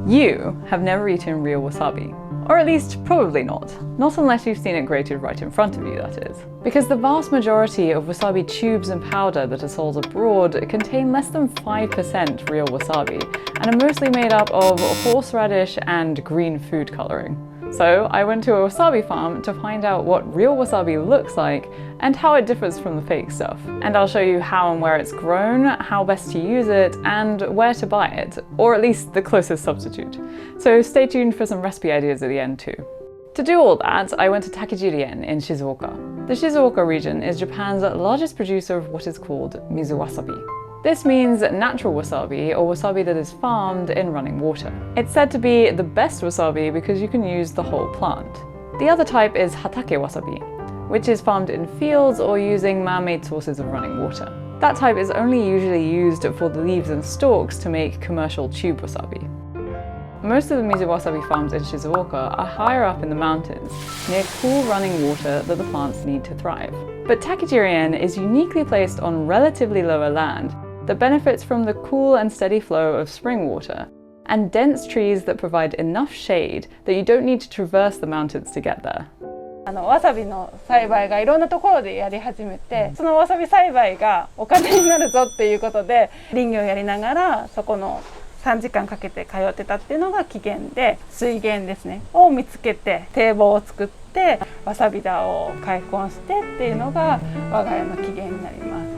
You have never eaten real wasabi. Or at least, probably not. Not unless you've seen it grated right in front of you, that is. Because the vast majority of wasabi tubes and powder that are sold abroad contain less than 5% real wasabi, and are mostly made up of horseradish and green food colouring. So I went to a wasabi farm to find out what real wasabi looks like and how it differs from the fake stuff. And I'll show you how and where it's grown, how best to use it, and where to buy it, or at least the closest substitute. So stay tuned for some recipe ideas at the end too. To do all that, I went to Takijiri-en in Shizuoka. The Shizuoka region is Japan's largest producer of what is called wasabi. This means natural wasabi, or wasabi that is farmed in running water. It's said to be the best wasabi because you can use the whole plant. The other type is hatake wasabi, which is farmed in fields or using man-made sources of running water. That type is only usually used for the leaves and stalks to make commercial tube wasabi. Most of the wasabi farms in Shizuoka are higher up in the mountains, near cool running water that the plants need to thrive. But Takijiri-en is uniquely placed on relatively lower land that benefits from the cool and steady flow of spring water, and dense trees that provide enough shade that you don't need to traverse the mountains to get there. わさびの栽培がいろんなところでやり始めて、そのわさび栽培がお金になるぞっていうことで林業をやりながらそこの3時間かけて通ってたっていうのが起源で、水源ですねを見つけて堤防を作ってわさび田を開墾してっていうのが我が家の起源になります。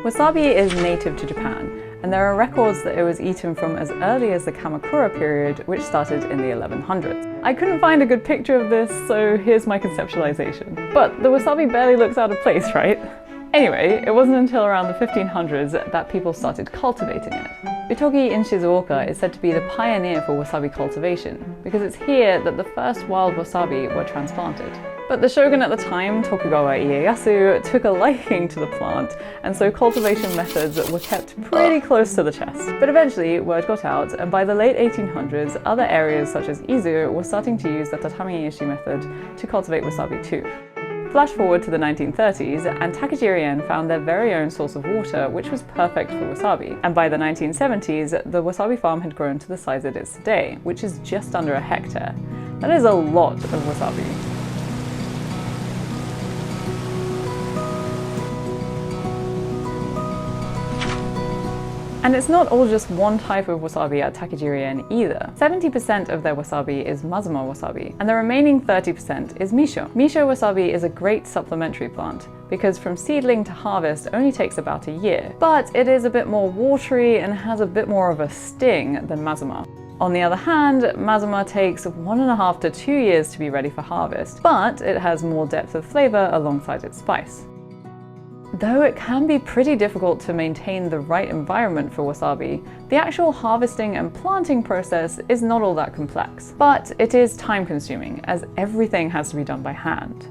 Wasabi is native to Japan, and there are records that it was eaten from as early as the Kamakura period, which started in the 1100s. I couldn't find a good picture of this, so here's my conceptualization. But the wasabi barely looks out of place, right? Anyway, it wasn't until around the 1500s that people started cultivating it. Utogi in Shizuoka is said to be the pioneer for wasabi cultivation, because it's here that the first wild wasabi were transplanted. But the shogun at the time, Tokugawa Ieyasu, took a liking to the plant, and so cultivation methods were kept pretty close to the chest. But eventually, word got out, and by the late 1800s, other areas such as Izu were starting to use the tatami-ishi method to cultivate wasabi too. Flash forward to the 1930s, and Takijiri-en found their very own source of water, which was perfect for wasabi. And by the 1970s, the wasabi farm had grown to the size it is today, which is just under a hectare. That is a lot of wasabi. And it's not all just one type of wasabi at Takijiri-en either. 70% of their wasabi is Mazuma wasabi, and the remaining 30% is Misho. Misho wasabi is a great supplementary plant, because from seedling to harvest only takes about a year. But it is a bit more watery and has a bit more of a sting than Mazuma. On the other hand, Mazuma takes 1.5 to 2 years to be ready for harvest, but it has more depth of flavor alongside its spice. Though it can be pretty difficult to maintain the right environment for wasabi, the actual harvesting and planting process is not all that complex. But it is time-consuming, as everything has to be done by hand.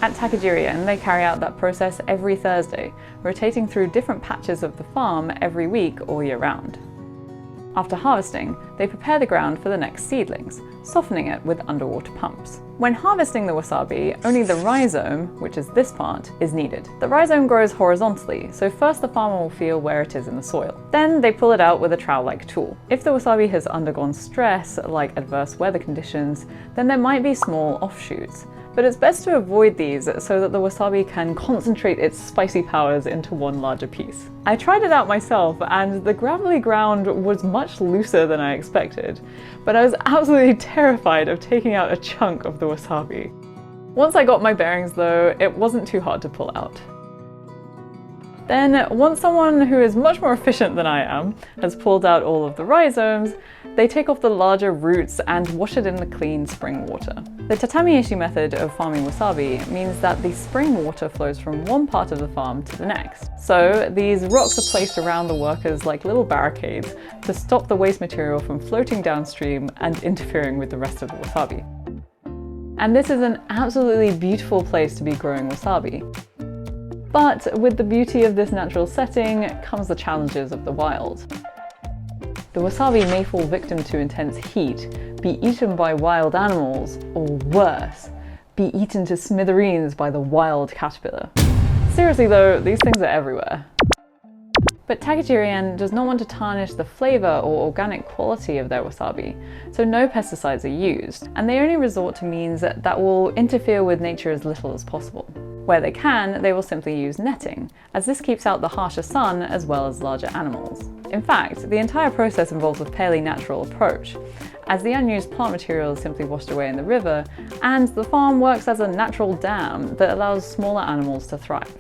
At Takijiri-en, they carry out that process every Thursday, rotating through different patches of the farm every week all year round. After harvesting, they prepare the ground for the next seedlings, softening it with underwater pumps. When harvesting the wasabi, only the rhizome, which is this part, is needed. The rhizome grows horizontally, so first the farmer will feel where it is in the soil. Then they pull it out with a trowel-like tool. If the wasabi has undergone stress, like adverse weather conditions, then there might be small offshoots. But it's best to avoid these so that the wasabi can concentrate its spicy powers into one larger piece. I tried it out myself, and the gravelly ground was much looser than I expected, but I was absolutely terrified of taking out a chunk of the wasabi. Once I got my bearings though, it wasn't too hard to pull out. Then, once someone who is much more efficient than I am has pulled out all of the rhizomes, they take off the larger roots and wash it in the clean spring water. The tatami-ishi method of farming wasabi means that the spring water flows from one part of the farm to the next. So these rocks are placed around the workers like little barricades to stop the waste material from floating downstream and interfering with the rest of the wasabi. And this is an absolutely beautiful place to be growing wasabi. But with the beauty of this natural setting comes the challenges of the wild. The wasabi may fall victim to intense heat, be eaten by wild animals, or worse, be eaten to smithereens by the wild caterpillar. Seriously though, these things are everywhere. But Takijiri-en does not want to tarnish the flavor or organic quality of their wasabi, so no pesticides are used, and they only resort to means that will interfere with nature as little as possible. Where they can, they will simply use netting, as this keeps out the harsher sun as well as larger animals. In fact, the entire process involves a fairly natural approach, as the unused plant material is simply washed away in the river, and the farm works as a natural dam that allows smaller animals to thrive.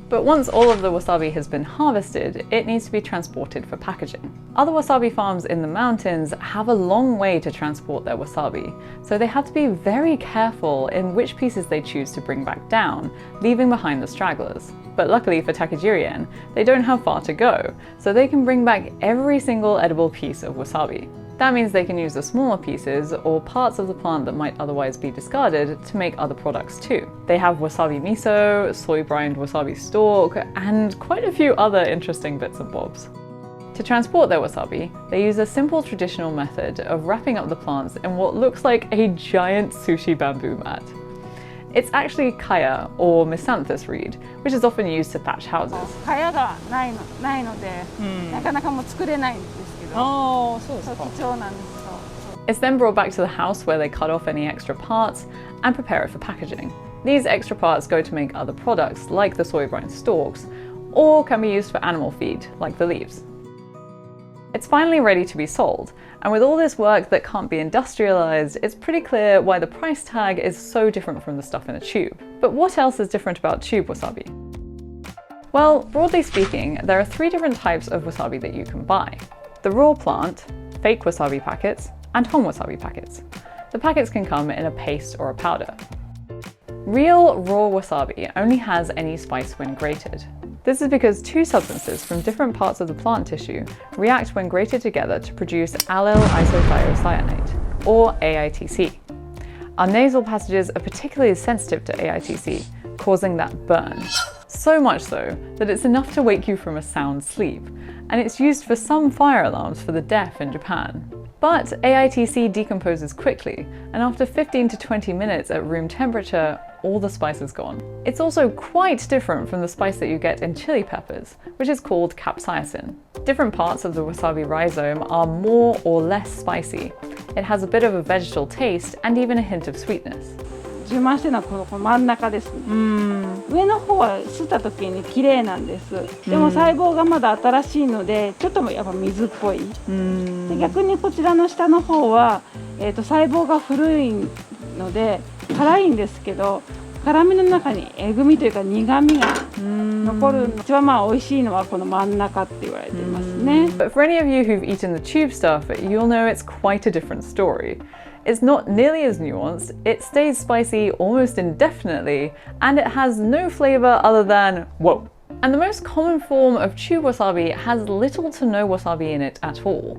But once all of the wasabi has been harvested, it needs to be transported for packaging. Other wasabi farms in the mountains have a long way to transport their wasabi, so they have to be very careful in which pieces they choose to bring back down, leaving behind the stragglers. But luckily for Takijiri-en, they don't have far to go, so they can bring back every single edible piece of wasabi. That means they can use the smaller pieces or parts of the plant that might otherwise be discarded to make other products too. They have wasabi miso, soy-brined wasabi stalk, and quite a few other interesting bits and bobs. To transport their wasabi, they use a simple traditional method of wrapping up the plants in what looks like a giant sushi bamboo mat. It's actually kaya or miscanthus reed, which is often used to thatch houses. 蚊帳がないので、なかなかもう作れないんですけど。そうですか。貴重なんですよ。 It's then brought back to the house where they cut off any extra parts and prepare it for packaging. These extra parts go to make other products like the soy brine stalks, or can be used for animal feed like the leaves. It's finally ready to be sold, and with all this work that can't be industrialized, it's pretty clear why the price tag is so different from the stuff in a tube. But what else is different about tube wasabi? Well, broadly speaking, there are 3 different types of wasabi that you can buy. The raw plant, fake wasabi packets, and hon wasabi packets. The packets can come in a paste or a powder. Real raw wasabi only has any spice when grated. This is because 2 substances from different parts of the plant tissue react when grated together to produce allyl isothiocyanate, or AITC. Our nasal passages are particularly sensitive to AITC, causing that burn. So much so that it's enough to wake you from a sound sleep, and it's used for some fire alarms for the deaf in Japan. But AITC decomposes quickly, and after 15 to 20 minutes at room temperature, all the spice is gone. It's also quite different from the spice that you get in chili peppers, which is called capsaicin. Different parts of the wasabi rhizome are more or less spicy. It has a bit of a vegetal taste and even a hint of sweetness. 充満してるのはこの真ん中ですね。上の方は吸った時に綺麗なんです。でも細胞がまだ新しいのでちょっとやっぱ水っぽい。で逆にこちらの下の方は、細胞が古いので辛いんですけど、辛みの中にえぐみというか苦みが残る。一番美味しいのはこの真ん中って言われていますね。But for any of you who've eaten the tube stuff, you'll know it's quite a different story. It's not nearly as nuanced, it stays spicy almost indefinitely, and it has no flavor other than whoa. And the most common form of tube wasabi has little to no wasabi in it at all.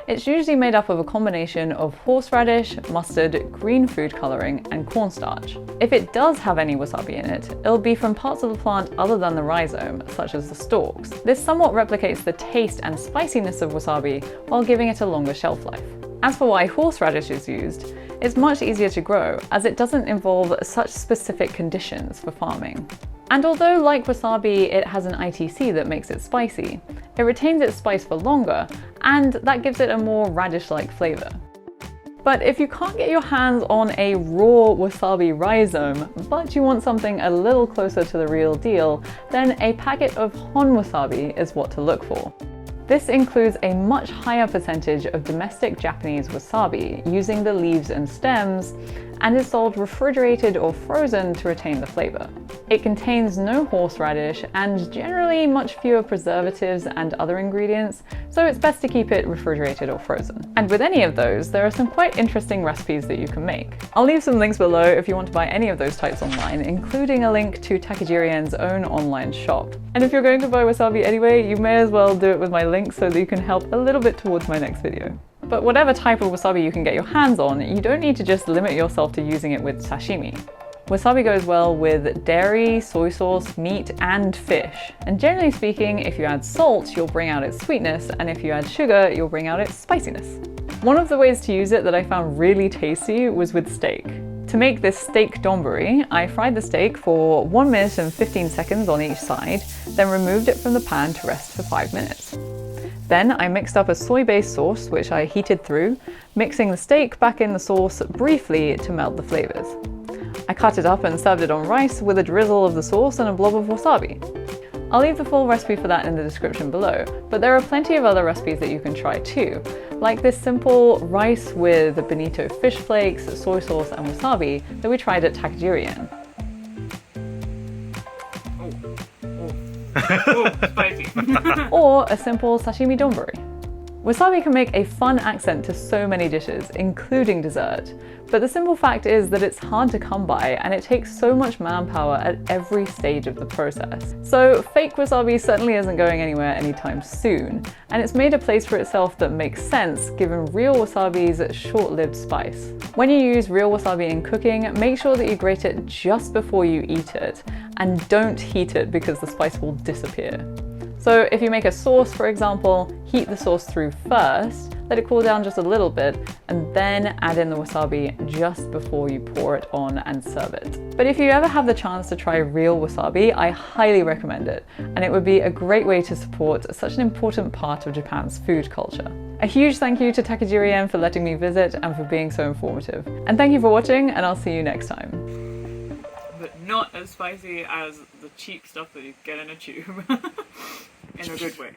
It's usually made up of a combination of horseradish, mustard, green food coloring, and cornstarch. If it does have any wasabi in it, it'll be from parts of the plant other than the rhizome, such as the stalks. This somewhat replicates the taste and spiciness of wasabi while giving it a longer shelf life. As for why horseradish is used, it's much easier to grow as it doesn't involve such specific conditions for farming. And although, like wasabi, it has an ITC that makes it spicy, it retains its spice for longer, and that gives it a more radish-like flavor. But if you can't get your hands on a raw wasabi rhizome, but you want something a little closer to the real deal, then a packet of hon wasabi is what to look for. This includes a much higher percentage of domestic Japanese wasabi using the leaves and stems, and is sold refrigerated or frozen to retain the flavor. It contains no horseradish and generally much fewer preservatives and other ingredients, so it's best to keep it refrigerated or frozen. And with any of those, there are some quite interesting recipes that you can make. I'll leave some links below if you want to buy any of those types online, including a link to Takijiri-en's own online shop. And if you're going to buy wasabi anyway, you may as well do it with my link so that you can help a little bit towards my next video. But whatever type of wasabi you can get your hands on, you don't need to just limit yourself to using it with sashimi. Wasabi goes well with dairy, soy sauce, meat, and fish. And generally speaking, if you add salt, you'll bring out its sweetness, and if you add sugar, you'll bring out its spiciness. One of the ways to use it that I found really tasty was with steak. To make this steak donburi, I fried the steak for 1 minute and 15 seconds on each side, then removed it from the pan to rest for 5 minutes. Then I mixed up a soy-based sauce which I heated through, mixing the steak back in the sauce briefly to melt the flavors. I cut it up and served it on rice with a drizzle of the sauce and a blob of wasabi. I'll leave the full recipe for that in the description below, but there are plenty of other recipes that you can try too, like this simple rice with bonito fish flakes, soy sauce and wasabi that we tried at Takijiri-en. Spicy. Or a simple sashimi donburi. Wasabi can make a fun accent to so many dishes, including dessert. But the simple fact is that it's hard to come by and it takes so much manpower at every stage of the process. So fake wasabi certainly isn't going anywhere anytime soon, and it's made a place for itself that makes sense given real wasabi's short-lived spice. When you use real wasabi in cooking, make sure that you grate it just before you eat it, and don't heat it because the spice will disappear. So if you make a sauce, for example, heat the sauce through first, let it cool down just a little bit, and then add in the wasabi just before you pour it on and serve it. But if you ever have the chance to try real wasabi, I highly recommend it, and it would be a great way to support such an important part of Japan's food culture. A huge thank you to Takijiri-en for letting me visit and for being so informative. And thank you for watching, and I'll see you next time. But not as spicy as the cheap stuff that you get in a tube. In a good way.